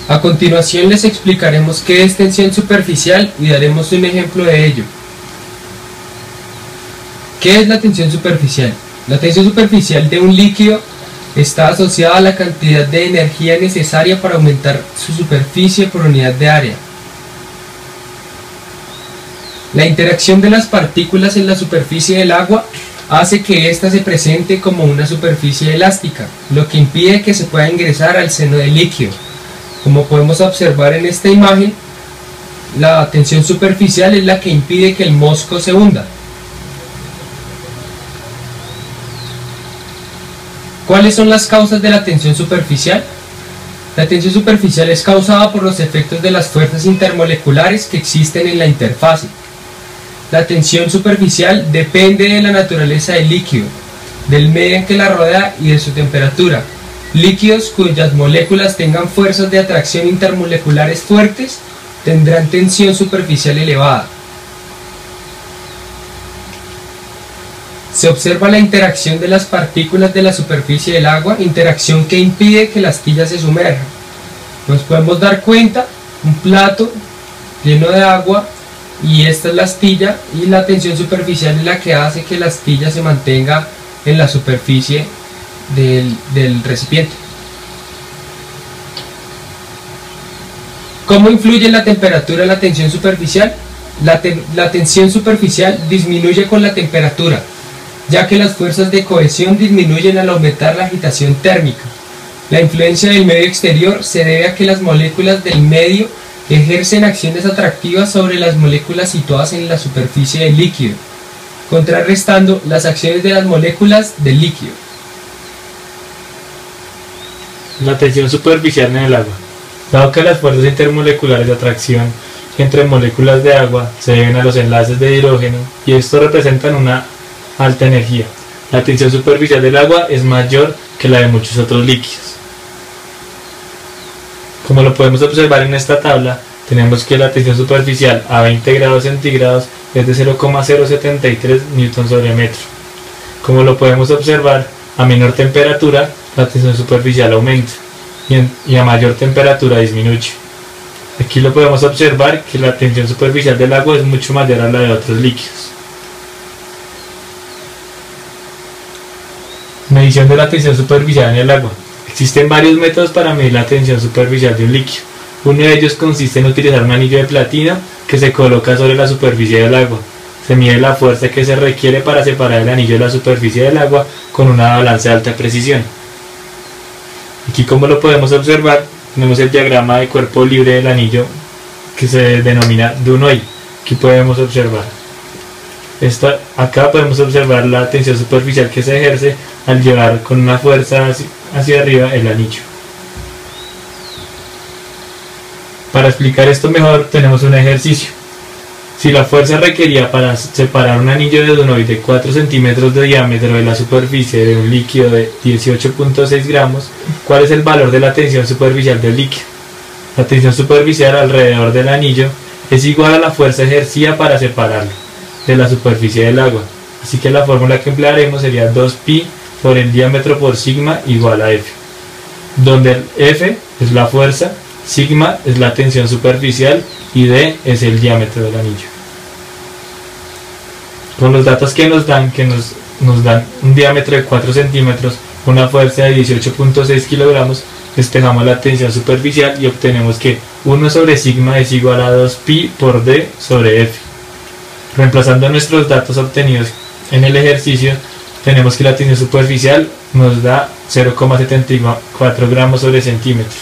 A continuación les explicaremos qué es tensión superficial y daremos un ejemplo de ello. ¿Qué es la tensión superficial? La tensión superficial de un líquido está asociada a la cantidad de energía necesaria para aumentar su superficie por unidad de área. La interacción de las partículas en la superficie del agua hace que ésta se presente como una superficie elástica, lo que impide que se pueda ingresar al seno del líquido. Como podemos observar en esta imagen, la tensión superficial es la que impide que el mosco se hunda. ¿Cuáles son las causas de la tensión superficial? La tensión superficial es causada por los efectos de las fuerzas intermoleculares que existen en la interfase. La tensión superficial depende de la naturaleza del líquido, del medio en que la rodea y de su temperatura. Líquidos cuyas moléculas tengan fuerzas de atracción intermoleculares fuertes tendrán tensión superficial elevada. Se observa la interacción de las partículas de la superficie del agua, interacción que impide que la astilla se sumerja. Nos podemos dar cuenta, un plato lleno de agua y esta es la astilla, y la tensión superficial es la que hace que la astilla se mantenga en la superficie del recipiente. ¿Cómo influye la temperatura en la tensión superficial? La tensión superficial disminuye con la temperatura, ya que las fuerzas de cohesión disminuyen al aumentar la agitación térmica. La influencia del medio exterior se debe a que las moléculas del medio ejercen acciones atractivas sobre las moléculas situadas en la superficie del líquido, contrarrestando las acciones de las moléculas del líquido. La tensión superficial en el agua. Dado que las fuerzas intermoleculares de atracción entre moléculas de agua se deben a los enlaces de hidrógeno y estos representan una alta energía, la tensión superficial del agua es mayor que la de muchos otros líquidos. Como lo podemos observar en esta tabla, tenemos que la tensión superficial a 20 grados centígrados es de 0,073 newton sobre metro. Como lo podemos observar, a menor temperatura la tensión superficial aumenta y a mayor temperatura disminuye. Aquí lo podemos observar que la tensión superficial del agua es mucho mayor a la de otros líquidos. Medición de la tensión superficial en el agua. Existen varios métodos para medir la tensión superficial de un líquido. Uno de ellos consiste en utilizar un anillo de platino que se coloca sobre la superficie del agua. Se mide la fuerza que se requiere para separar el anillo de la superficie del agua con una balanza de alta precisión. Aquí, como lo podemos observar, tenemos el diagrama de cuerpo libre del anillo que se denomina Dunoy. Aquí podemos observar. Acá podemos observar la tensión superficial que se ejerce al llevar con una fuerza hacia arriba el anillo. Para explicar esto mejor tenemos un ejercicio. Si la fuerza requerida para separar un anillo de Dunoy de 4 centímetros de diámetro de la superficie de un líquido de 18.6 gramos, ¿cuál es el valor de la tensión superficial del líquido? La tensión superficial alrededor del anillo es igual a la fuerza ejercida para separarlo de la superficie del agua. Así que la fórmula que emplearemos sería 2pi por el diámetro por sigma igual a F, donde el F es la fuerza, sigma es la tensión superficial y D es el diámetro del anillo. Con los datos que nos dan un diámetro de 4 centímetros, una fuerza de 18.6 kilogramos, despejamos la tensión superficial y obtenemos que 1 sobre sigma es igual a 2pi por D sobre F. Reemplazando nuestros datos obtenidos en el ejercicio, tenemos que la tensión superficial nos da 0,74 gramos sobre centímetro.